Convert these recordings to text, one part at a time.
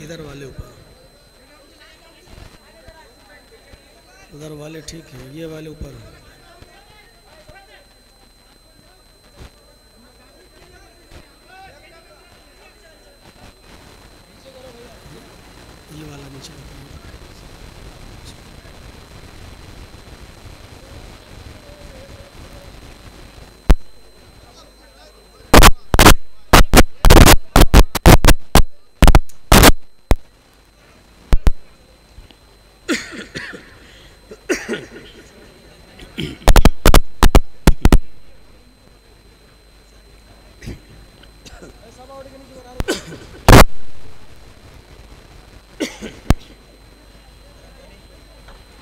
इधर वाले ऊपर, उधर वाले ठीक है, ये वाले ऊपर, ये वाला नीचे।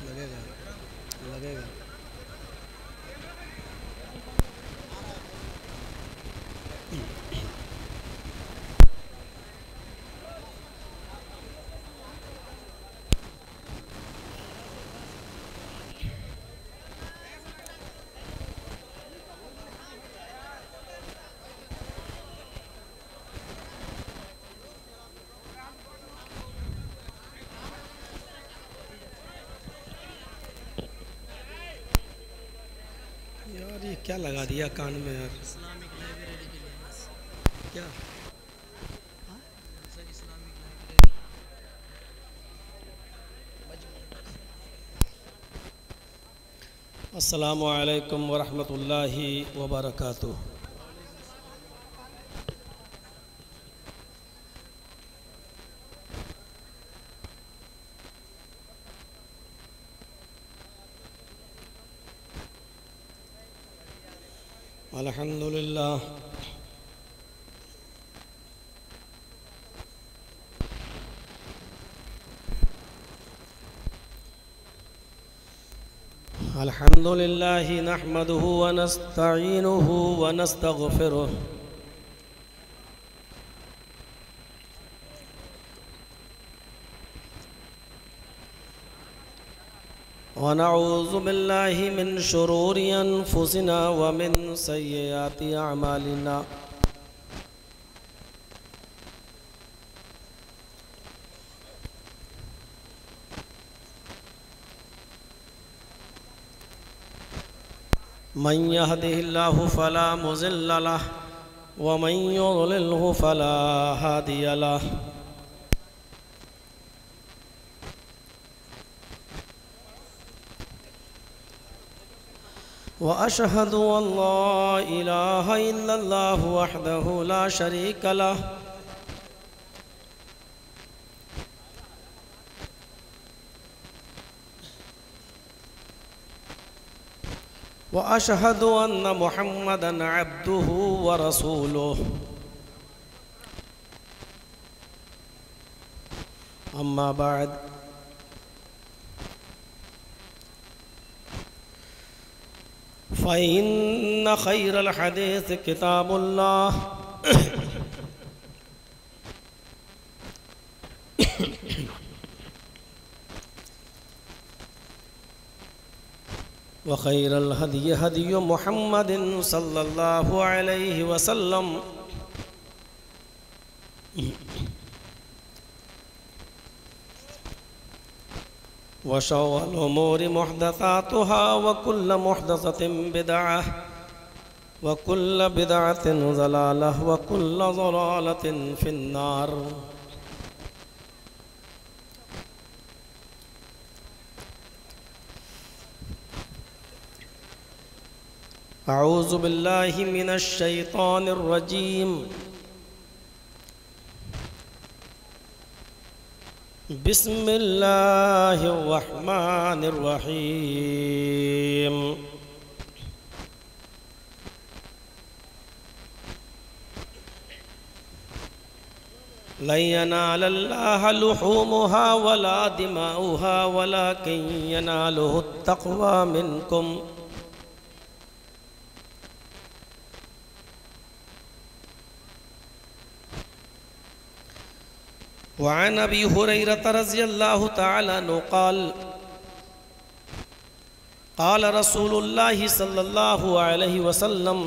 लगेगा लगेगा। यार ये क्या लगा दिया कान में यार, इस्लामिक लाइब्रेरी के लिए बस। क्या? सर इस्लामिक लाइब्रेरी अस्सलामु अलैकुम वरहमतुल्लाहि वबरकातुह। अल्हम्दुलिल्लाह अल्हम्दुलिल्लाहि नहमदुहु व नस्तईनुहु व नस्तगफिरुह व नऊज़ु बिल्लाहि मिन शुरूरि अनफुसिना व मिन सय्यिआति अअमालिना। मन यहदिहिल्लाहु फला मुज़िल्ल लहु व मन युज़लिल्हु फला हादिय लहु। व अशहदु अल्ला इलाहा इल्लल्लाहु वहदहु ला शरीक लहु व अशहदु अन्न मुहम्मदन अब्दुहु व रसूलुहु। अम्मा बाद फ़इन्न खैरल हदीस किताबुल्लाह व खैरल हदी हदी मुहम्मदिन सल्लल्लाहु अलैहि वसल्लम व शर्रिल उमूरि मुहदसातुहा व कुल्लु मुहदसतिन बिदअह व कुल्लु बिदअतिन ज़लालह व कुल्लु ज़लालतिन फिन्नार। अऊज़ु बिल्लाहि मिनश शैतानिर रजीम। बिस्मिल्लाहिर रहमानिर रहीम। लन यनालल्लाह लुहूमुहा वला दिमाउहा वलाकिन यनालुहुत तक़वा मिनकुम। वअन अबी हुरैरता रज़ियल्लाहु तआला अन्हु क़ाल क़ाल रसूलुल्लाहि सल्लल्लाहु अलैहि वसल्लम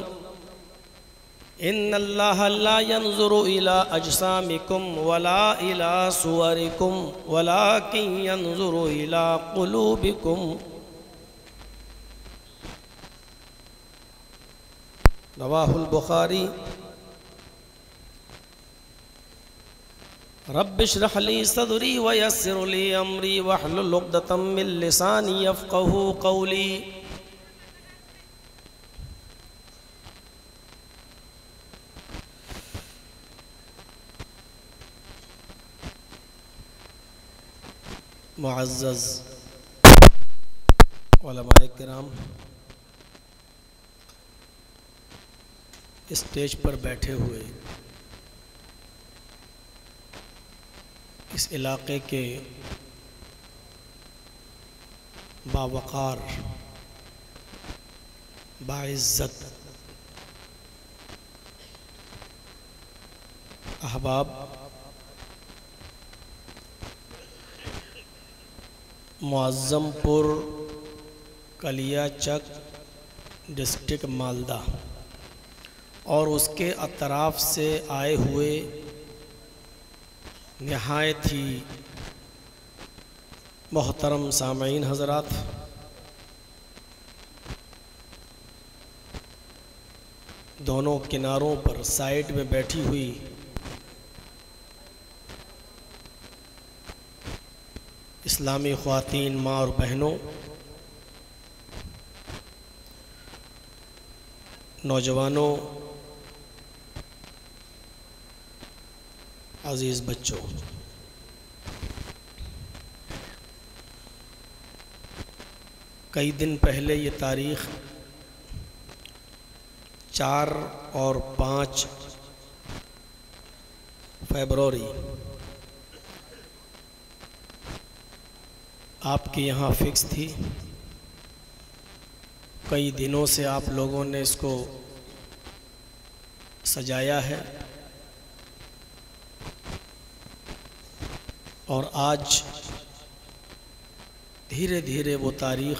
इन्नल्लाह ला यंज़ुरु इला अजसामिकुम वला इला सुवरिकुम वलाकिन यंज़ुरु इला क़ुलूबिकुम। रवाहुल बुखारी। रब्बिश्रह ली सदरी व यस्सिर ली अमरी वहलुल उक़दतम मिन लिसानी यफ़क़हू क़ौली। मुअज़्ज़ज़ उलमाए किराम, स्टेज पर बैठे हुए इस इलाके के बावक़ार बाइज़्ज़त अहबाब, मुअज़्ज़मपुर कलियाचक डिस्ट्रिक्ट मालदा और उसके अतराफ़ से आए हुए निहायत ही मोहतरम सामईन हज़रात, दोनों किनारों पर साइड में बैठी हुई इस्लामी ख़वातीन, माँ और बहनों, नौजवानों, अज़ीज़ बच्चों, कई दिन पहले ये तारीख़ 4 और 5 फरवरी आपके यहाँ फ़िक्स थी। कई दिनों से आप लोगों ने इसको सजाया है और आज धीरे धीरे वो तारीख़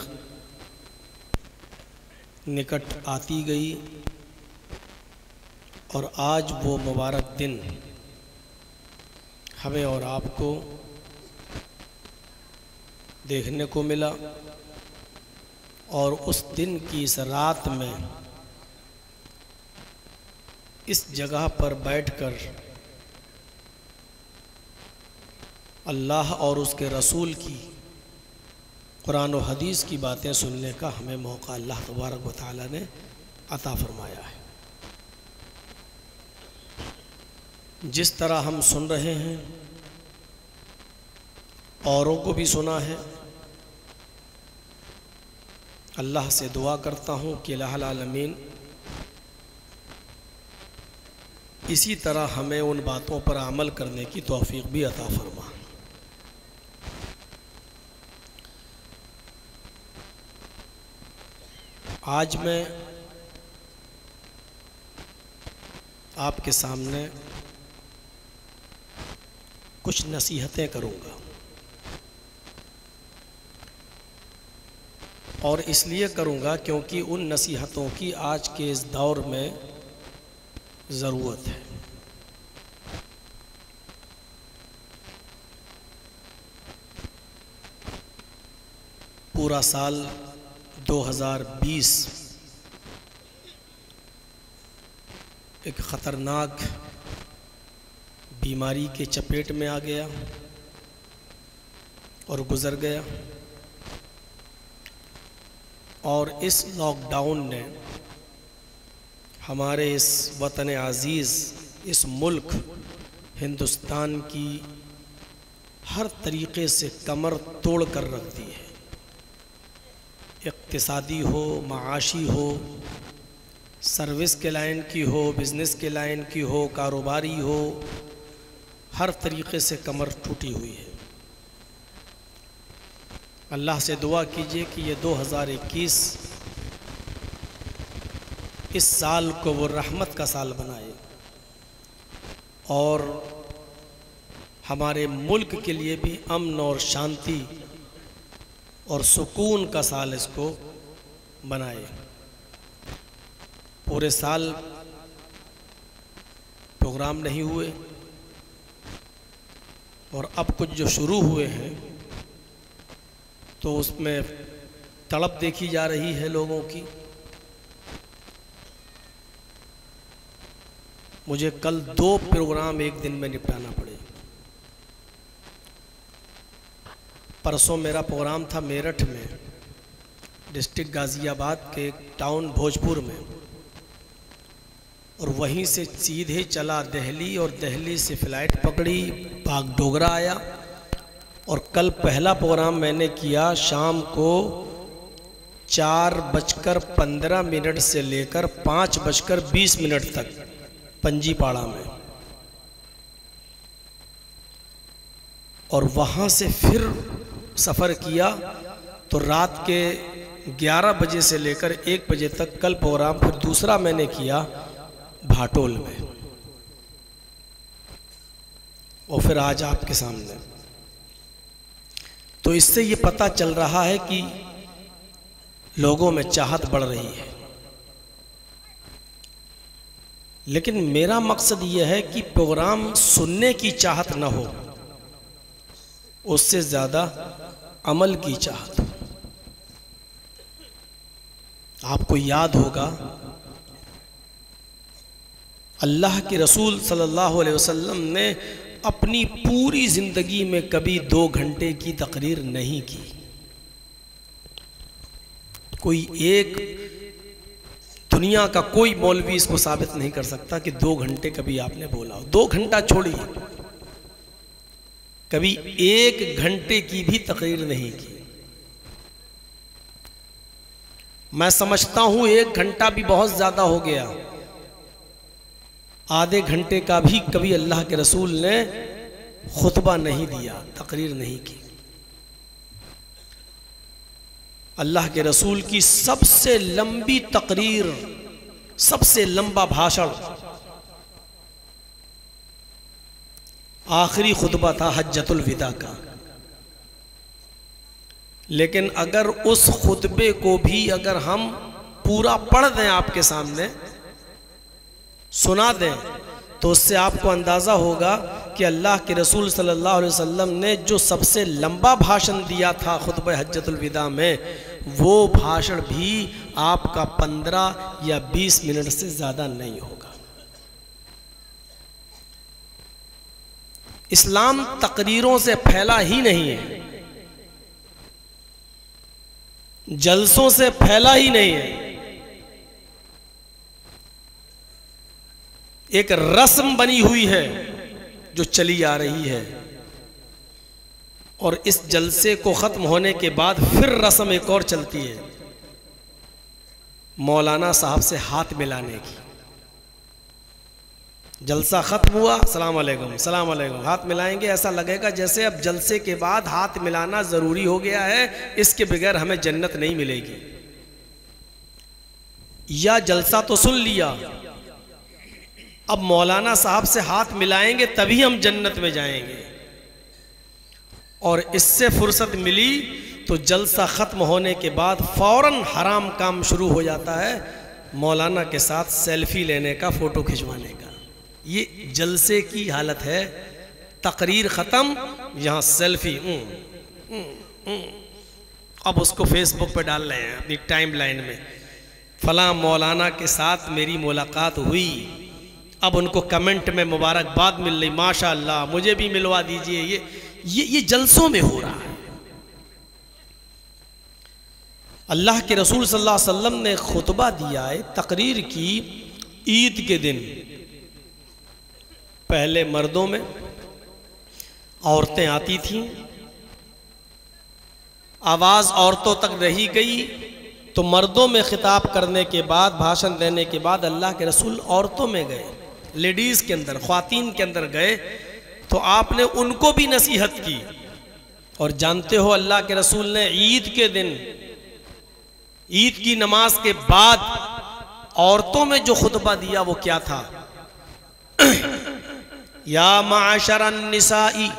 निकट आती गई और आज वो मुबारक दिन हमें और आपको देखने को मिला। और उस दिन की इस रात में इस जगह पर बैठकर अल्लाह और उसके रसूल की कुरान और हदीस की बातें सुनने का हमें मौका अल्लाह तबारक व तआला ने अता फरमाया है। जिस तरह हम सुन रहे हैं, औरों को भी सुना है। अल्लाह से दुआ करता हूँ कि अल्लाहुल आलमीन इसी तरह हमें उन बातों पर अमल करने की तौफीक भी अता फरमा। आज मैं आपके सामने कुछ नसीहतें करूँगा और इसलिए करूँगा क्योंकि उन नसीहतों की आज के इस दौर में ज़रूरत है। पूरा साल 2020 एक ख़तरनाक बीमारी के चपेट में आ गया और गुज़र गया, और इस लॉकडाउन ने हमारे इस वतन अज़ीज़, इस मुल्क हिंदुस्तान की हर तरीक़े से कमर तोड़ कर रख दी है। इक़्तिसादी हो, माशी हो, सर्विस के लाइन की हो, बिज़नेस के लाइन की हो, कारोबारी हो, हर तरीक़े से कमर टूटी हुई है। अल्लाह से दुआ कीजिए कि ये 2021 इस साल को वो रहमत का साल बनाए और हमारे मुल्क के लिए भी अमन और शांति और सुकून का साल इसको बनाए। पूरे साल प्रोग्राम नहीं हुए और अब कुछ जो शुरू हुए हैं तो उसमें तड़प देखी जा रही है लोगों की। मुझे कल 2 प्रोग्राम एक दिन में निपटाना पड़े। परसों मेरा प्रोग्राम था मेरठ में, डिस्ट्रिक्ट गाज़ियाबाद के टाउन भोजपुर में, और वहीं से सीधे चला दिल्ली और दिल्ली से फ़्लाइट पकड़ी, बागडोगरा आया। और कल पहला प्रोग्राम मैंने किया शाम को 4:15 से लेकर 5:20 तक पंजीपाड़ा में, और वहाँ से फिर सफ़र किया तो रात के 11 बजे से लेकर 1 बजे तक कल प्रोग्राम फिर दूसरा मैंने किया भाटोल में, और फिर आज आपके सामने। तो इससे ये पता चल रहा है कि लोगों में चाहत बढ़ रही है। लेकिन मेरा मकसद ये है कि प्रोग्राम सुनने की चाहत न हो, उससे ज़्यादा अमल की चाहत हो। आपको याद होगा अल्लाह के रसूल सल्लल्लाहु अलैहि वसल्लम ने अपनी पूरी ज़िंदगी में कभी 2 घंटे की तकरीर नहीं की। कोई एक दुनिया का कोई मौलवी इसको साबित नहीं कर सकता कि 2 घंटे कभी आपने बोला हो। 2 घंटा छोड़िए, कभी 1 घंटे की भी तकरीर नहीं की। मैं समझता हूं 1 घंटा भी बहुत ज़्यादा हो गया। आधे घंटे का भी कभी अल्लाह के रसूल ने खुतबा नहीं दिया, तकरीर नहीं की। अल्लाह के रसूल की सबसे लंबी तकरीर, सबसे लंबा भाषण, आखिरी खुतबा था हज्जतुल विदा का। लेकिन अगर उस खुतबे को भी अगर हम पूरा पढ़ दें, आपके सामने सुना दें, तो उससे आपको अंदाज़ा होगा कि अल्लाह के रसूल सल्लल्लाहु अलैहि वसल्लम ने जो सबसे लंबा भाषण दिया था खुतबा हज्जतुल विदा में, वो भाषण भी आपका 15 या 20 मिनट से ज़्यादा नहीं होगा। इस्लाम तकरीरों से फैला ही नहीं है, जलसों से फैला ही नहीं है। एक रस्म बनी हुई है जो चली आ रही है, और इस जलसे को ख़त्म होने के बाद फिर रस्म एक और चलती है, मौलाना साहब से हाथ मिलाने की। जलसा ख़त्म हुआ, सलाम अलैकुम, सलाम अलैकुम, हाथ मिलाएंगे। ऐसा लगेगा जैसे अब जलसे के बाद हाथ मिलाना ज़रूरी हो गया है, इसके बगैर हमें जन्नत नहीं मिलेगी। या जलसा तो सुन लिया, अब मौलाना साहब से हाथ मिलाएंगे तभी हम जन्नत में जाएंगे। और इससे फुर्सत मिली तो जलसा ख़त्म होने के बाद फ़ौरन हराम काम शुरू हो जाता है, मौलाना के साथ सेल्फी लेने का, फ़ोटो खिंचवाने का। ये जलसे की हालत है। तकरीर ख़त्म, यहाँ सेल्फी। अब उसको फेसबुक पे डाल रहे हैं अपनी टाइम लाइन में, फ़लाँ मौलाना के साथ मेरी मुलाकात हुई। अब उनको कमेंट में मुबारकबाद मिल रही, माशाअल्लाह मुझे भी मिलवा दीजिए। ये जलसों में हो रहा है। अल्लाह के रसूल सल्लल्लाहु अलैहि वसल्लम ने खुतबा दिया है, तकरीर की ईद के दिन। पहले मर्दों में औरतें आती थीं, आवाज़ औरतों तक रही गई, तो मर्दों में खिताब करने के बाद, भाषण देने के बाद अल्लाह के रसूल औरतों में गए, लेडीज़ के अंदर, ख्वातीन के अंदर गए, तो आपने उनको भी नसीहत की। और जानते हो अल्लाह के रसूल ने ईद के दिन, ईद की नमाज के बाद औरतों में जो खुतबा दिया वो क्या था? या माशरन निसाई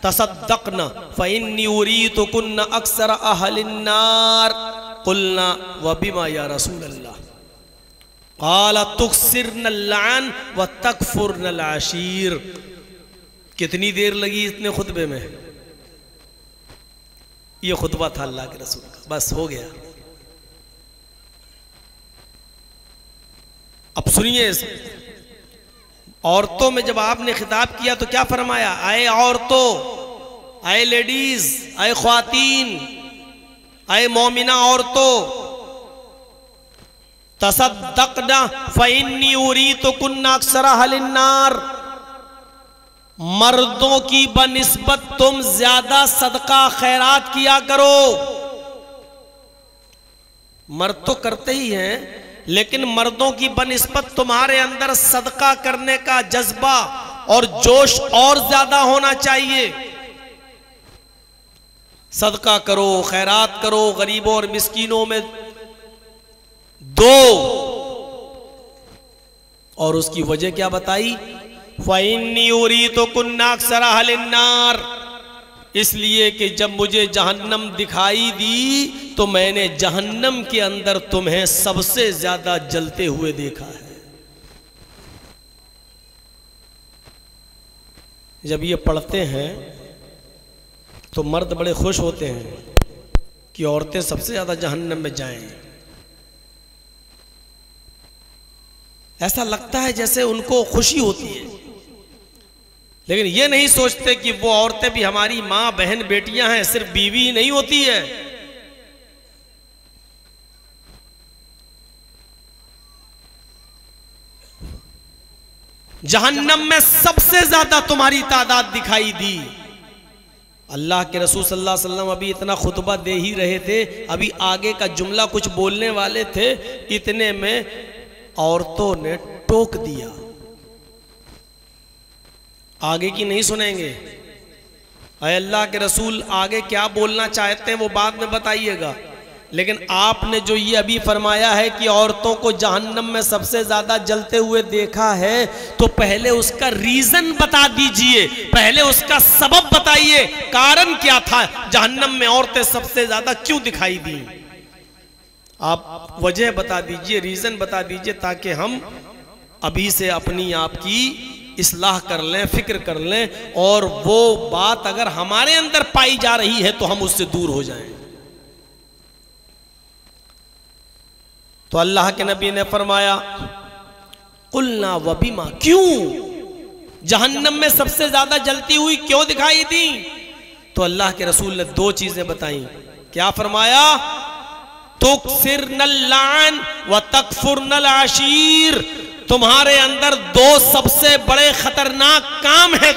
तसद्दक़ना फ़इन्नी उरीतुकुन्ना अक्सर अहलिन नार क़ुलना व बिमा या रसूल अल्लाह क़ाल तुक्सिरनल लान व तकफुरनल आशीर। कितनी देर लगी इतने खुतबे में? ये खुतबा था अल्लाह के रसूल का, बस हो गया। अब सुनिए, औरतों में जब आपने खिताब किया तो क्या फरमाया? आए औरतों, आए लेडीज, आए ख्वातीन, आए मोमिना औरतों, तसद्दक़ना फ़इन्नी उरीतुकुन्ना अक्सर अहलिन नार। मर्दों की बनिस्बत तुम ज्यादा सदका खैरात किया करो। मर्द तो करते ही हैं, लेकिन मर्दों की बनिस्बत तुम्हारे अंदर सदका करने का जज्बा और जोश और ज्यादा होना चाहिए। सदका करो, खैरात करो, गरीबों और मिस्कीनों में दो। और उसकी वजह क्या बताई? फ़इन्नी उरीतुकुन्ना अक्सर अहलिन नार, इसलिए कि जब मुझे जहन्नम दिखाई दी तो मैंने जहन्नम के अंदर तुम्हें सबसे ज्यादा जलते हुए देखा है। जब ये पढ़ते हैं तो मर्द बड़े खुश होते हैं कि औरतें सबसे ज्यादा जहन्नम में जाएं। ऐसा लगता है जैसे उनको खुशी होती है, लेकिन ये नहीं सोचते कि वो औरतें भी हमारी माँ, बहन, बेटियां हैं, सिर्फ बीवी नहीं होती है। जहन्नम में सबसे ज्यादा तुम्हारी तादाद दिखाई दी। अल्लाह के रसूल सल्लल्लाहु अलैहि वसल्लम अभी इतना खुतबा दे ही रहे थे, अभी आगे का जुमला कुछ बोलने वाले थे, इतने में औरतों ने टोक दिया। आगे की नहीं सुनेंगे। अरे अल्लाह के रसूल आगे क्या बोलना चाहते हैं वो बाद में बताइएगा, लेकिन आपने जो ये अभी फरमाया है कि औरतों को जहन्नम में सबसे ज्यादा जलते हुए देखा है, तो पहले उसका रीजन बता दीजिए, पहले उसका सबब बताइए, कारण क्या था? जहन्नम में औरतें सबसे ज्यादा क्यों दिखाई दी? आप वजह बता दीजिए, रीजन बता दीजिए, ताकि हम अभी से अपनी आपकी इस्लाह कर लें, फिक्र कर लें, और वो बात अगर हमारे अंदर पाई जा रही है तो हम उससे दूर हो जाएं। तो अल्लाह के नबी ने फरमाया, कुलना व बिमा, क्यों जहन्नम में सबसे ज्यादा जलती हुई क्यों दिखाई दी? तो अल्लाह के रसूल ने दो चीजें बताई। क्या फरमाया? तुक्सिरनल लान व तकफुरनल आशीर। तुम्हारे अंदर दो सबसे बड़े खतरनाक काम है,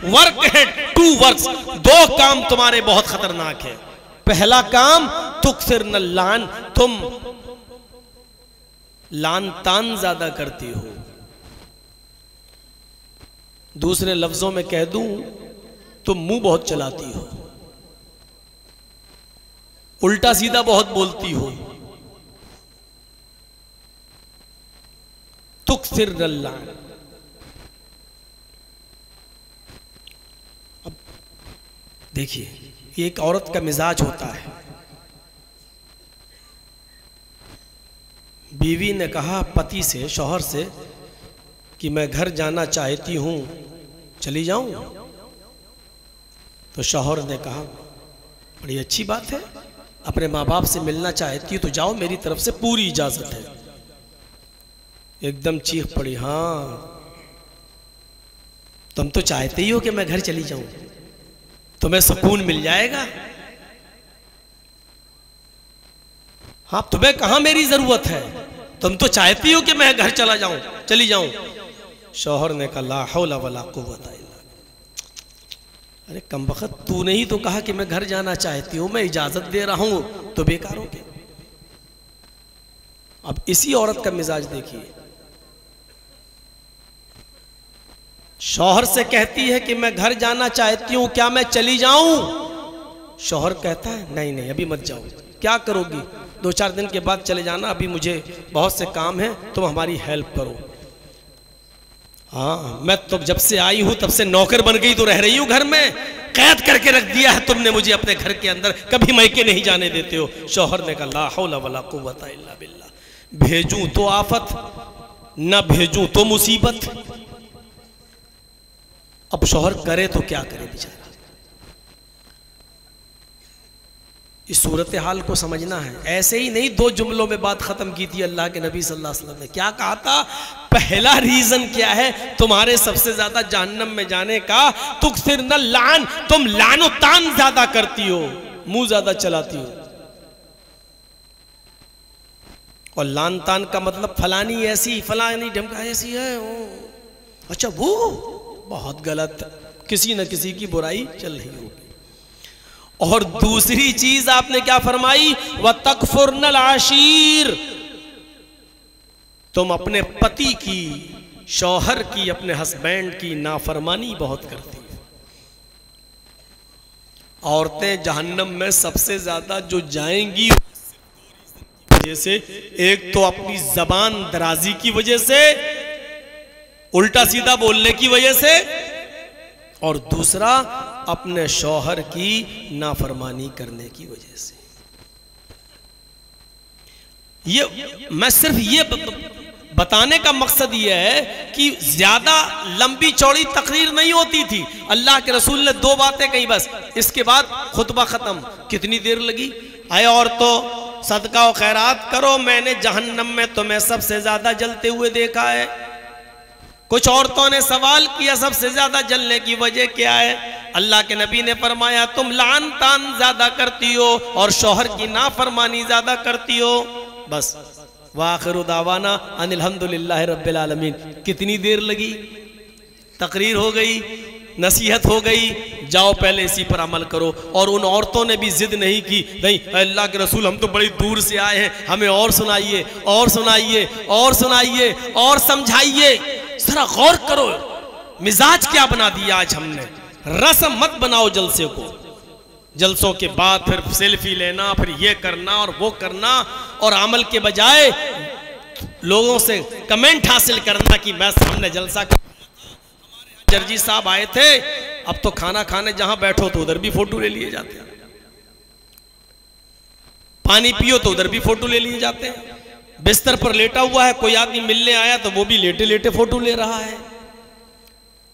वर्क है, टू वर्क्स, दो काम तुम्हारे बहुत खतरनाक है। पहला काम तुक्सिरनल लान, तुम लान तान ज्यादा करती हो। दूसरे लफ्जों में कह दूं, तुम मुंह बहुत चलाती हो, उल्टा सीधा बहुत बोलती हो। तुक्सिरनल लान। अब देखिए, एक औरत का मिजाज होता है, बीवी ने कहा पति से, शौहर से, कि मैं घर जाना चाहती हूँ, चली जाऊँ? तो शौहर ने कहा बड़ी अच्छी बात है, अपने माँ बाप से मिलना चाहती हो तो जाओ, मेरी तरफ से पूरी इजाज़त है। एकदम चीख पड़ी, हाँ तुम तो चाहते ही हो कि मैं घर चली जाऊं, तुम्हें सुकून मिल जाएगा। हाँ, तुम्हें कहाँ मेरी जरूरत है, तुम तो चाहती हो कि मैं घर चला जाऊं, चली जाऊं। शौहर ने कहा ला हौला वला कुव्वता इल्ला बिल्लाह। अरे कमबख्त, तूने ही तो कहा कि मैं घर जाना चाहती हूं, मैं इजाजत दे रहा हूं तो बेकार हो गया। अब इसी औरत का मिजाज देखिए, शौहर से कहती है कि मैं घर जाना चाहती हूं, क्या मैं चली जाऊं? शौहर कहता है नहीं नहीं अभी मत जाओ। क्या करोगी? 2-4 दिन के बाद चले जाना, अभी मुझे बहुत से काम है, तुम हमारी हेल्प करो। हाँ, मैं तो जब से आई हूं तब से नौकर बन गई तो रह रही हूं घर में, कैद करके रख दिया है तुमने मुझे अपने घर के अंदर, कभी मैके नहीं जाने देते हो। शौहर ने कहा ला हौला वला कुव्वता इल्ला बिल्लाह। भेजूं तो आफत, न भेजूं तो मुसीबत। अब शौहर करे तो क्या करे बेचारा। इस सूरत हाल को समझना है। ऐसे ही नहीं 2 जुमलों में बात खत्म की थी अल्लाह के नबी सल्लल्लाहु अलैहि वसल्लम ने। क्या कहा था? पहला रीजन क्या है तुम्हारे सबसे ज्यादा जहन्नम में जाने का? तुक्सिर न लान, तुम लानो तान ज्यादा करती हो, मुंह ज्यादा चलाती हो। और लान तान का मतलब फलानी ऐसी, फलानी ढमका ऐसी है, अच्छा वो बहुत गलत, किसी न किसी की बुराई चल रही होगी। और दूसरी चीज आपने क्या फरमाई? व तकफुरनल आशीर, तुम अपने पति की, शौहर की, अपने हस्बैंड की नाफरमानी बहुत करती हो। औरतें जहन्नम में सबसे ज्यादा जो जाएंगी वजह से, एक तो अपनी जबान दराजी की वजह से, उल्टा सीधा बोलने की वजह से, और दूसरा अपने शौहर की नाफरमानी करने की वजह से। ये मैं सिर्फ ये बताने का मकसद ये है कि ज्यादा लंबी चौड़ी तकरीर नहीं होती थी। अल्लाह के रसूल ने 2 बातें कही बस, इसके बाद खुतबा खत्म। कितनी देर लगी? आए औरतों सदका और खैरात करो, मैंने जहन्नम में तुम्हें सबसे ज्यादा जलते हुए देखा है। कुछ औरतों ने सवाल किया सबसे ज्यादा जलने की वजह क्या है? अल्लाह के नबी ने फरमाया तुम लान तान ज्यादा करती हो और शौहर की नाफरमानी ज्यादा करती हो। बस वाखिरु दावाना अनिल हम्दुलिल्लाहि रब्बिल आलमीन। कितनी देर लगी? तकरीर हो गई, नसीहत हो गई, जाओ पहले इसी पर अमल करो। और उन औरतों ने भी जिद नहीं की, नहीं अल्लाह के रसूल हम तो बड़ी दूर से आए हैं, हमें और सुनाइए और सुनाइए और सुनाइए और समझाइए। जरा गौर करो मिजाज क्या बना दिया आज हमने। रस्म मत बनाओ जलसे को, जलसों के बाद फिर सेल्फी लेना, फिर ये करना और वो करना, और अमल के बजाय लोगों से कमेंट हासिल करना कि मैं सामने जलसा कर। जर्जी साहब आए थे, अब तो खाना खाने जहां बैठो तो उधर भी फोटो ले लिए जाते हैं, पानी पियो तो उधर भी फोटो ले लिए जाते हैं, बिस्तर पर लेटा हुआ है कोई आदमी मिलने आया तो वो भी लेटे लेटे फोटो ले रहा है।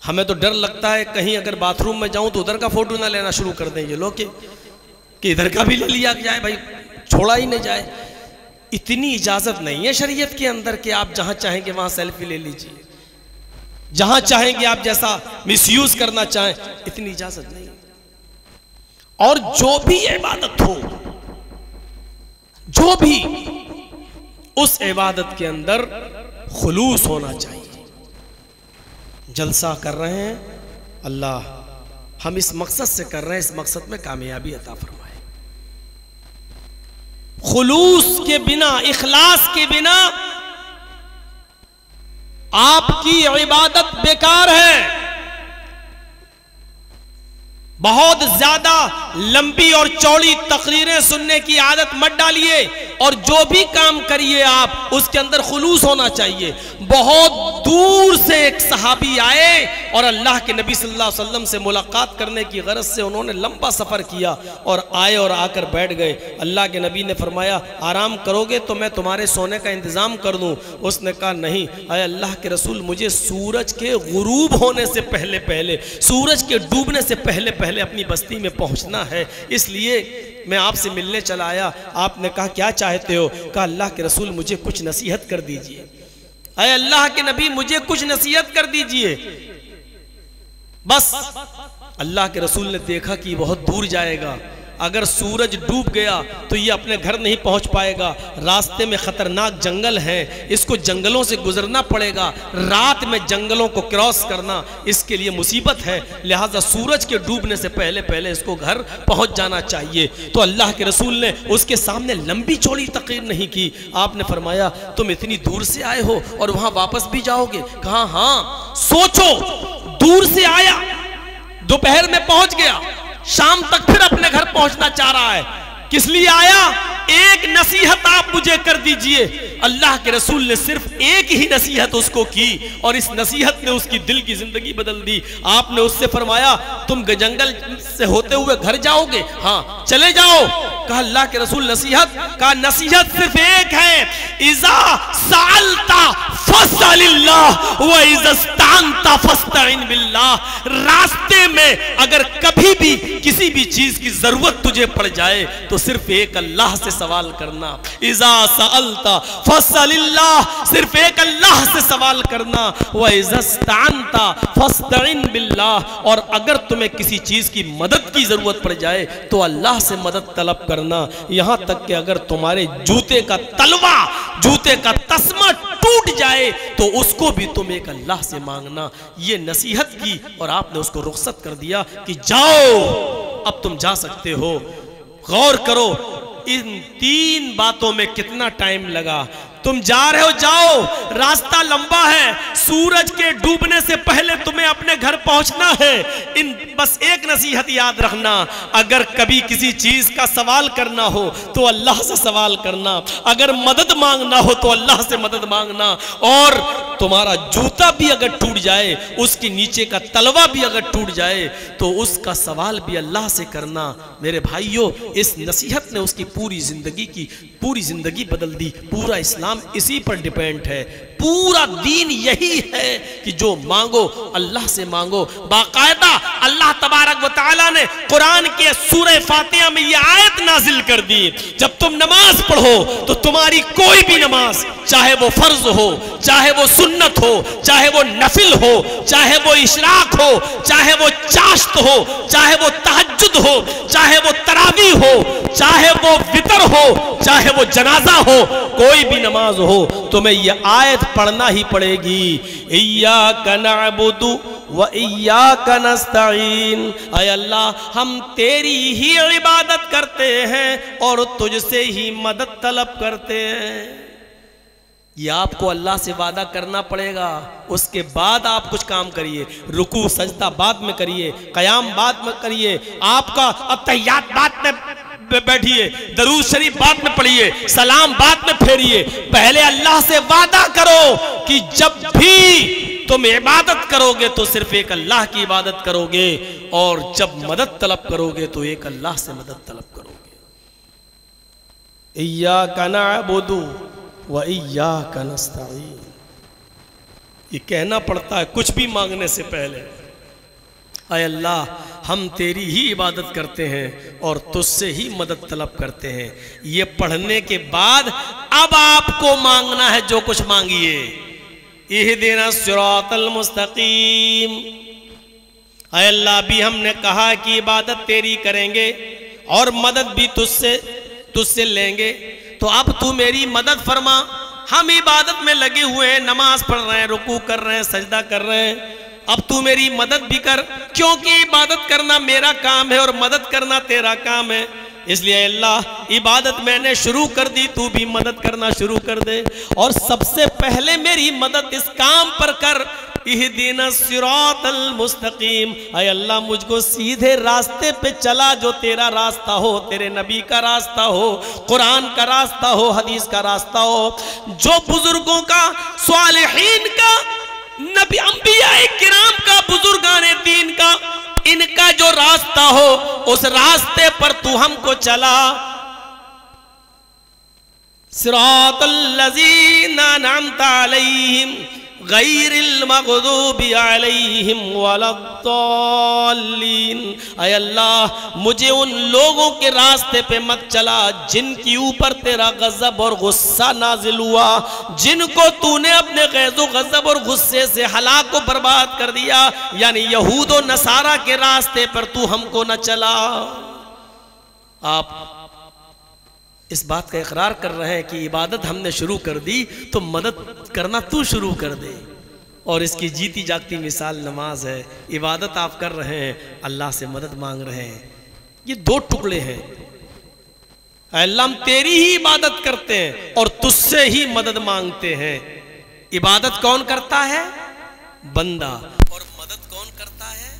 हमें तो डर लगता है कहीं अगर बाथरूम में जाऊं तो उधर का फोटो ना लेना शुरू कर दें ये लोग कि इधर का भी ले लिया जाए, भाई छोड़ा ही नहीं जाए। इतनी इजाजत नहीं है शरीयत के अंदर कि आप जहां चाहेंगे वहां सेल्फी ले लीजिए, जहां चाहेंगे आप जैसा मिसयूज करना चाहें, इतनी इजाजत नहीं। और जो भी इबादत हो, जो भी उस इबादत के अंदर खुलूस होना चाहिए। जलसा कर रहे हैं, अल्लाह हम इस मकसद से कर रहे हैं, इस मकसद में कामयाबी अता फरमाए। खुलूस के बिना, इखलास के बिना आपकी इबादत बेकार है। बहुत ज्यादा लंबी और चौड़ी तकरीरें सुनने की आदत मत डालिए, और जो भी काम करिए आप उसके अंदर खुलूस होना चाहिए। बहुत दूर से एक सहाबी आए और अल्लाह के नबी सल्लल्लाहु अलैहि वसल्लम से मुलाकात करने की गरज से उन्होंने लंबा सफ़र किया और आए और आकर बैठ गए। अल्लाह के नबी ने फरमाया आराम करोगे तो मैं तुम्हारे सोने का इंतज़ाम कर दूं। उसने कहा नहीं, अरे अल्लाह के रसूल मुझे सूरज के गुरूब होने से पहले पहले, सूरज के डूबने से पहले पहले अपनी बस्ती में पहुंचना है, इसलिए मैं आपसे मिलने चला आया। आपने कहा क्या चाहते हो? कहा अल्लाह के रसूल मुझे कुछ नसीहत कर दीजिए। अरे अल्लाह के नबी मुझे कुछ नसीहत कर दीजिए। बस अल्लाह के रसूल ने देखा कि बहुत दूर जाएगा, अगर सूरज डूब गया तो ये अपने घर नहीं पहुंच पाएगा, रास्ते में खतरनाक जंगल है, इसको जंगलों से गुजरना पड़ेगा, रात में जंगलों को क्रॉस करना इसके लिए मुसीबत है, लिहाजा सूरज के डूबने से पहले पहले इसको घर पहुंच जाना चाहिए। तो अल्लाह के रसूल ने उसके सामने लंबी चौड़ी तकरीर नहीं की। आपने फरमाया तुम इतनी दूर से आए हो और वहां वापस भी जाओगे? कहा हाँ। सोचो, दूर से आया, दोपहर में पहुंच गया, शाम तक फिर अपने घर पहुंचना चाह रहा है, किस लिए आया? एक नसीहत आप मुझे कर दीजिए। अल्लाह के रसूल ने सिर्फ एक ही नसीहत उसको की और इस नसीहत ने उसकी दिल की जिंदगी बदल दी। आपने उससे फरमाया तुम जंगल से होते हुए घर जाओगे? हाँ चले जाओ। कहा अल्लाह के रसूल नसीहत? कहा नसीहत सिर्फ एक है, इज़ा सालता फस्अलिल्लाह व इज़स्तानता फस्तईन बिल्लाह। रास्ते में अगर कभी भी किसी भी चीज की जरूरत तुझे पड़ जाए तो सिर्फ एक अल्लाह से सवाल करना। इज़ा सअलता फस्अलिल्लाह, सिर्फ एक अल्लाह से सवाल करना। व इज़स्तानता फस्तईन बिल्लाह, और अगर तुम्हें किसी चीज की मदद की जरूरत पड़ जाए तो अल्लाह से मदद तलब करना। यहां तक कि अगर तुम्हारे जूते का तलवा, जूते का तस्मा टूट जाए तो उसको भी तुम एक अल्लाह से मांगना। ये नसीहत की और आपने उसको रुखसत कर दिया कि जाओ, अब तुम जा सकते हो। गौर करो इन तीन बातों में कितना टाइम लगा। तुम जा रहे हो, जाओ, रास्ता लंबा है, सूरज के डूबने से पहले तुम्हें अपने घर पहुंचना है। इन बस एक नसीहत याद रखना, अगर कभी किसी चीज का सवाल करना हो तो अल्लाह से सवाल करना, अगर मदद मांगना हो तो अल्लाह से मदद मांगना, और तुम्हारा जूता भी अगर टूट जाए, उसके नीचे का तलवा भी अगर टूट जाए तो उसका सवाल भी अल्लाह से करना। मेरे भाइयों, इस नसीहत ने उसकी पूरी जिंदगी बदल दी। पूरा इस्लाम इसी पर डिपेंड है, पूरा दीन यही है कि जो मांगो अल्लाह से मांगो। बाकायदा अल्लाह तबारक व तआला ने कुरान के सूरह फातिहा में यह आयत नाजिल कर दी, जब तुम नमाज पढ़ो तो तुम्हारी कोई भी नमाज, चाहे वो फर्ज हो, चाहे वो सुन्नत हो, चाहे वो नफिल हो, चाहे वो इशराक हो, चाहे वो चाश्त हो, चाहे वो तहज्जुद हो, चाहे वो तरावी हो, चाहे वो वितर हो, चाहे वो जनाजा हो, कोई भी नमाज हो तुम्हें यह आयत पढ़ना ही पड़ेगी। इय्याका नअबुदु व इय्याका नस्तईन। ऐ अल्लाह हम तेरी ही इबादत करते हैं और तुझसे ही मदद तलब करते हैं। ये आपको अल्लाह से वादा करना पड़ेगा, उसके बाद आप कुछ काम करिए। रुकू सजदा बाद में करिए, कयाम बाद में करिए, आपका अत्तहियात बाद में बैठिए, दरूद शरीफ बाद में पढ़िए, सलाम बाद में फेरिए। पहले अल्लाह से वादा करो कि जब भी तुम इबादत करोगे तो सिर्फ एक अल्लाह की इबादत करोगे, और जब मदद तलब करोगे तो एक अल्लाह से मदद तलब करोगे। इय्याका नअबुदु व इय्याका नस्तईन। ये कहना पड़ता है कुछ भी मांगने से पहले, ऐ अल्लाह हम तेरी ही इबादत करते हैं और तुझसे ही मदद तलब करते हैं। ये पढ़ने के बाद अब आपको मांगना है जो कुछ मांगिए। इहदिना सिरातल मुस्तकीम। ऐ अल्लाह भी हमने कहा कि इबादत तेरी करेंगे और मदद भी तुझसे लेंगे, तो अब तू मेरी मदद फरमा। हम इबादत में लगे हुए हैं, नमाज पढ़ रहे हैं, रुकू कर रहे हैं, सजदा कर रहे हैं, अब तू मेरी मदद भी कर, क्योंकि इबादत करना मेरा काम है और मदद करना तेरा काम है। इसलिए अल्लाह इबादत मैंने शुरू कर दी, तू भी मदद करना शुरू कर दे, और सबसे पहले मेरी मदद इस काम पर कर। इहदिना सिरातल मुस्तकीम। ऐ अल्लाह मुझको सीधे रास्ते पे चला, जो तेरा रास्ता हो, तेरे नबी का रास्ता हो, कुरान का रास्ता हो, हदीस का रास्ता हो, जो बुजुर्गों का, स्वालिहीन का, नबी अंबिया किराम का बुजुर्गाने दीन का इनका जो रास्ता हो उस रास्ते पर तू हमको चला। सिरातल्लज़ीना अनअमता अलैहिम गैरिल मग़दूबि अलैहिम वलद्दाल्लीन। ऐ अल्लाह मुझे उन लोगों के रास्ते पे मत चला जिनके ऊपर तेरा गज़ब और गुस्सा नाजिल हुआ, जिनको तूने अपने गैज़ो गज़ब और गुस्से से हलाक को बर्बाद कर दिया, यानी यहूद और नसारा के रास्ते पर तू हमको न चला। आप इस बात का इकरार कर रहे हैं कि इबादत हमने शुरू कर दी तो मदद करना तू शुरू कर दे, और इसकी जीती जागती मिसाल नमाज है। इबादत आप कर रहे हैं, अल्लाह से मदद मांग रहे हैं। ये दो टुकड़े हैं। अल्लाह हम तेरी ही इबादत करते हैं और तुझसे ही मदद मांगते हैं। इबादत कौन करता है? बंदा। और मदद कौन करता है?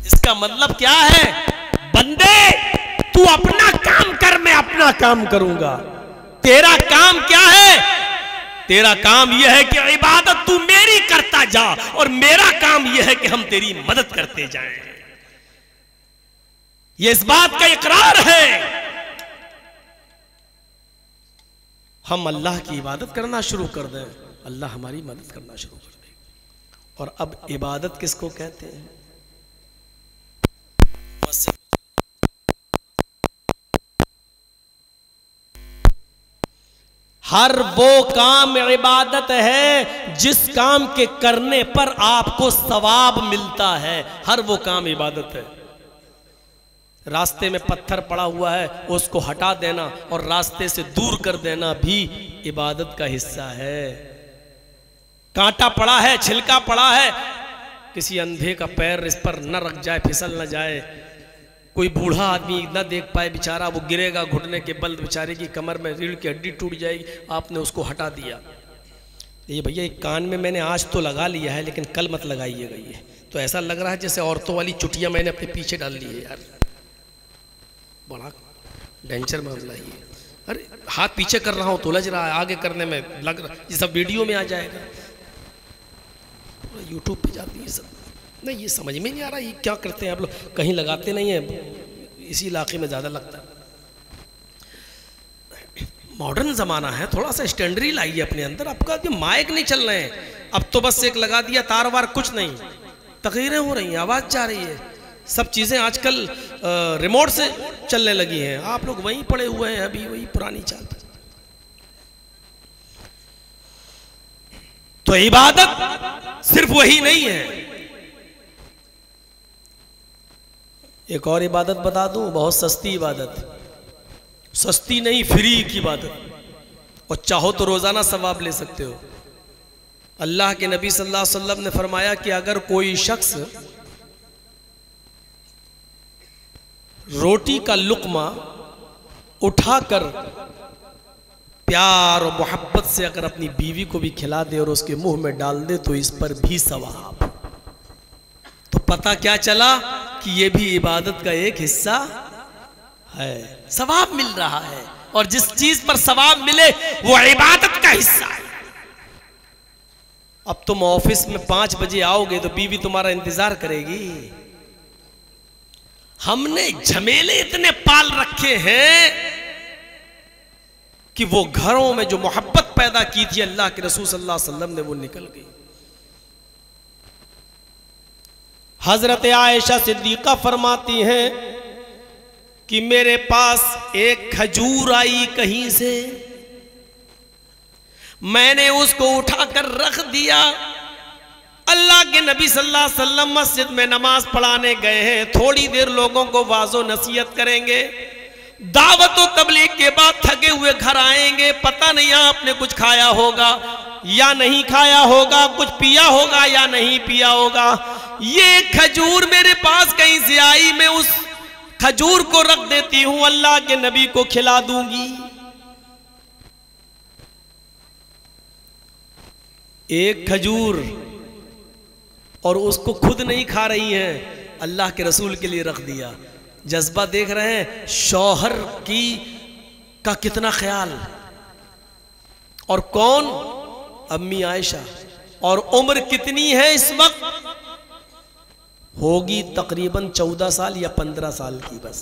इसका मतलब क्या है? बंदे तू अपना काम कर, मैं अपना काम करूंगा। तेरा काम क्या है? तेरा काम यह है कि इबादत तू मेरी करता जा, और मेरा काम यह है कि हम तेरी मदद करते जाएं। यह इस बात का इकरार है। हम अल्लाह की इबादत करना शुरू कर दें, अल्लाह हमारी मदद करना शुरू कर दे। और अब इबादत किसको कहते हैं? हर वो काम इबादत है जिस काम के करने पर आपको सवाब मिलता है। हर वो काम इबादत है। रास्ते में पत्थर पड़ा हुआ है, उसको हटा देना और रास्ते से दूर कर देना भी इबादत का हिस्सा है। कांटा पड़ा है, छिलका पड़ा है, किसी अंधे का पैर इस पर न रख जाए, फिसल न जाए। कोई बूढ़ा आदमी न देख पाए बेचारा, वो गिरेगा, घुटने के बल बेचारे की कमर में रीढ़ की हड्डी टूट जाएगी, आपने उसको हटा दिया। ये भैया एक कान में मैंने आज तो लगा लिया है, लेकिन कल मत लगाइएगा। ये तो ऐसा लग रहा है जैसे औरतों वाली चुटियां मैंने अपने पीछे डाल ली है यार, बड़ा डेंजर मामला ये। अरे हाथ पीछे कर रहा हूँ तो उलझ रहा है, आगे करने में लग रहा, ये सब वीडियो में आ जाएगा, यूट्यूब पे जाती है सब। नहीं ये समझ में नहीं आ रहा ये क्या करते हैं आप लोग, कहीं लगाते नहीं है, इसी इलाके में ज़्यादा लगता है। मॉडर्न ज़माना है, थोड़ा सा स्टैंडर्ड लाइए अपने अंदर। आपका माइक नहीं चल रहे हैं, अब तो बस एक लगा दिया, तार वार कुछ नहीं, तकरीरें हो रही हैं, आवाज़ जा रही है, सब चीज़ें आजकल रिमोट से चलने लगी हैं। आप लोग वहीं पड़े हुए हैं, अभी वही पुरानी चाल। तो इबादत सिर्फ वही नहीं है। एक और इबादत बता दूं, बहुत सस्ती इबादत, सस्ती नहीं फ्री की इबादत, और चाहो तो रोजाना सवाब ले सकते हो। अल्लाह के नबी सल्लल्लाहु अलैहि वसल्लम ने फरमाया कि अगर कोई शख्स रोटी का लुक्मा उठाकर प्यार और मोहब्बत से अगर अपनी बीवी को भी खिला दे और उसके मुंह में डाल दे तो इस पर भी सवाब। तो पता क्या चला कि ये भी इबादत का एक हिस्सा है, सवाब मिल रहा है, और जिस चीज पर सवाब मिले वो इबादत का हिस्सा है। अब तुम ऑफिस में 5 बजे आओगे तो बीवी तुम्हारा इंतजार करेगी। हमने झमेले इतने पाल रखे हैं कि वो घरों में जो मोहब्बत पैदा की थी अल्लाह के रसूल सल्लल्लाहु अलैहि वसल्लम ने, वो निकल गई। हजरत आयशा सिद्दीका फरमाती हैं कि मेरे पास एक खजूर आई कहीं से, मैंने उसको उठाकर रख दिया। अल्लाह के नबी सल्लल्लाहु अलैहि वसल्लम मस्जिद में नमाज पढ़ाने गए हैं, थोड़ी देर लोगों को वाज़ो नसीहत करेंगे, दावत और तबलीग के बाद थके हुए घर आएंगे, पता नहीं आपने कुछ खाया होगा या नहीं खाया होगा, कुछ पिया होगा या नहीं पिया होगा। ये खजूर मेरे पास कहीं से आई, मैं उस खजूर को रख देती हूं, अल्लाह के नबी को खिला दूंगी। एक खजूर, और उसको खुद नहीं खा रही हैं, अल्लाह के रसूल के लिए रख दिया। जज्बा देख रहे हैं शौहर की का कितना ख्याल। और कौन? अम्मी आयशा। और उम्र कितनी है इस वक्त? होगी तकरीबन 14 साल या 15 साल की बस।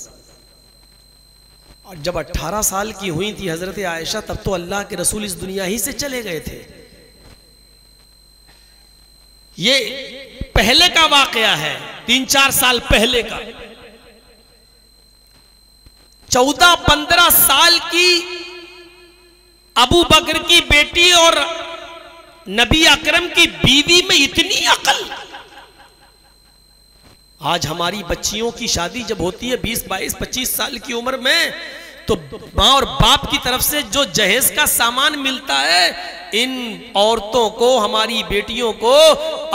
और जब 18 साल की हुई थी हजरत आयशा, तब तो अल्लाह के रसूल इस दुनिया ही से चले गए थे। ये पहले का वाकया है, 3-4 साल पहले का। 14-15 साल की अबू बकर की बेटी और नबी अकरम की बीवी में इतनी अकल। आज हमारी बच्चियों की शादी जब होती है 20, 22, 25 साल की उम्र में, तो माँ और बाप की तरफ से जो जहेज का सामान मिलता है, इन औरतों को, हमारी बेटियों को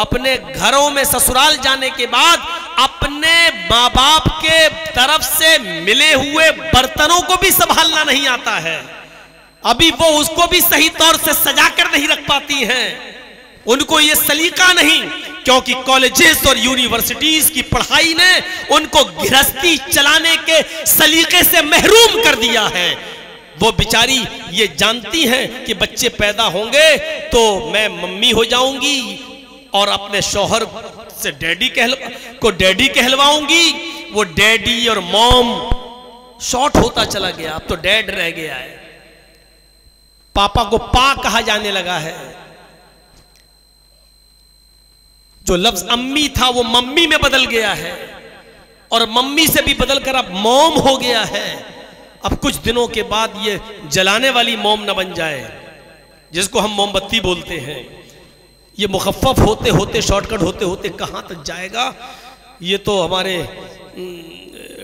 अपने घरों में ससुराल जाने के बाद अपने माँ बाप के तरफ से मिले हुए बर्तनों को भी संभालना नहीं आता है। अभी वो उसको भी सही तौर से सजा कर नहीं रख पाती हैं। उनको ये सलीका नहीं, क्योंकि कॉलेजेस और यूनिवर्सिटीज की पढ़ाई ने उनको गृहस्थी चलाने के सलीके से महरूम कर दिया है। वो बेचारी ये जानती हैं कि बच्चे पैदा होंगे तो मैं मम्मी हो जाऊंगी और अपने शौहर से डैडी कहलवाऊंगी। वो डैडी और मॉम शॉर्ट होता चला गया, अब तो डैड रह गया है। पापा को पा कहा जाने लगा है। जो लफ्ज अम्मी था वो मम्मी में बदल गया है, और मम्मी से भी बदलकर अब मॉम हो गया है। अब कुछ दिनों के बाद ये जलाने वाली मोम न बन जाए, जिसको हम मोमबत्ती बोलते हैं। ये मुखफ़फ़ होते होते, शॉर्टकट होते होते कहाँ तक जाएगा, ये तो हमारे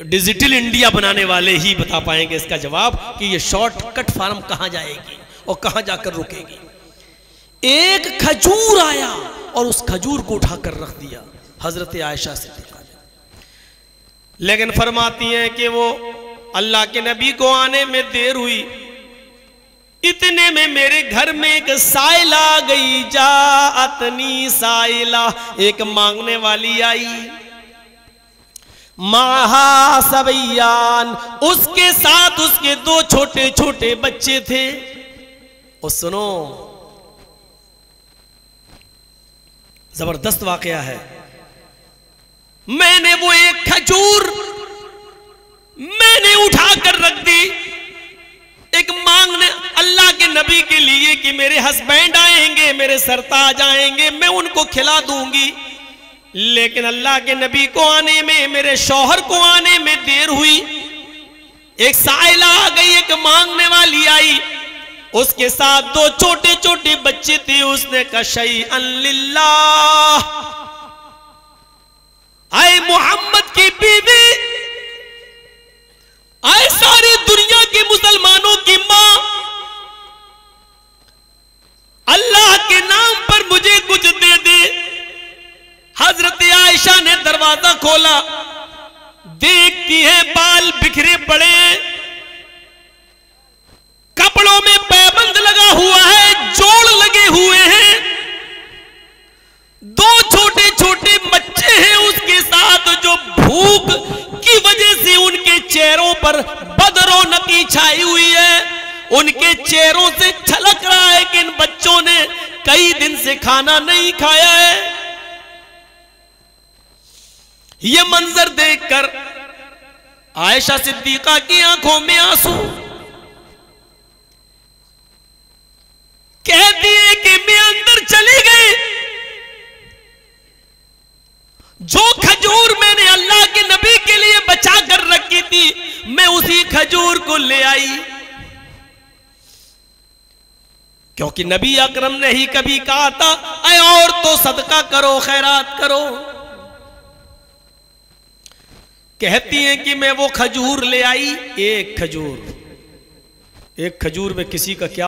डिजिटल इंडिया बनाने वाले ही बता पाएंगे इसका जवाब कि ये शॉर्टकट फार्म कहाँ जाएगी और कहाँ जाकर रुकेगी। एक खजूर आया और उस खजूर को उठाकर रख दिया हजरत आयशा सिद्दीक़ा ने। लेकिन फरमाती हैं कि वो अल्लाह के नबी को आने में देर हुई, इतने में मेरे घर में एक साइला आ गई। जाअतनी साइला, एक मांगने वाली आई। माहा सबैयान, उसके साथ उसके 2 छोटे छोटे बच्चे थे। और सुनो, जबरदस्त वाकया है। मैंने वो एक खजूर मैंने उठाकर रख दी, एक मांगने अल्लाह के नबी के लिए कि मेरे हस्बैंड आएंगे, मेरे सरताज आएंगे, मैं उनको खिला दूंगी। लेकिन अल्लाह के नबी को आने में, मेरे शौहर को आने में देर हुई। एक साइला आ गई, एक मांगने वाली आई, उसके साथ 2 छोटे छोटे बच्चे थे। उसने कहा शैअन लिल्लाह, आए मोहम्मद की बीवी, आए सारी दुनिया के मुसलमानों की मां, अल्लाह के नाम पर मुझे कुछ दे दे। हजरत आयशा ने दरवाजा खोला, देखती है बाल बिखरे पड़े, कपड़ों में पैबंद लगा हुआ है, जोड़ लगे हुए हैं, 2 छोटे छोटे बच्चे हैं उसके साथ, जो भूख की वजह से उनके चेहरों पर बदरौनकी छाई हुई है। उनके चेहरों से झलक रहा है कि इन बच्चों ने कई दिन से खाना नहीं खाया है। यह मंजर देखकर आयशा सिद्दीक़ा की आंखों में आंसू। कहती है कि मैं अंदर चली गई, जो खजूर मैंने अल्लाह के नबी के लिए बचा कर रखी थी, मैं उसी खजूर को ले आई, क्योंकि नबी अकरम ने ही कभी कहा था, ऐ और तो सदका करो, खैरात करो। कहती हैं कि मैं वो खजूर ले आई, एक खजूर में किसी का क्या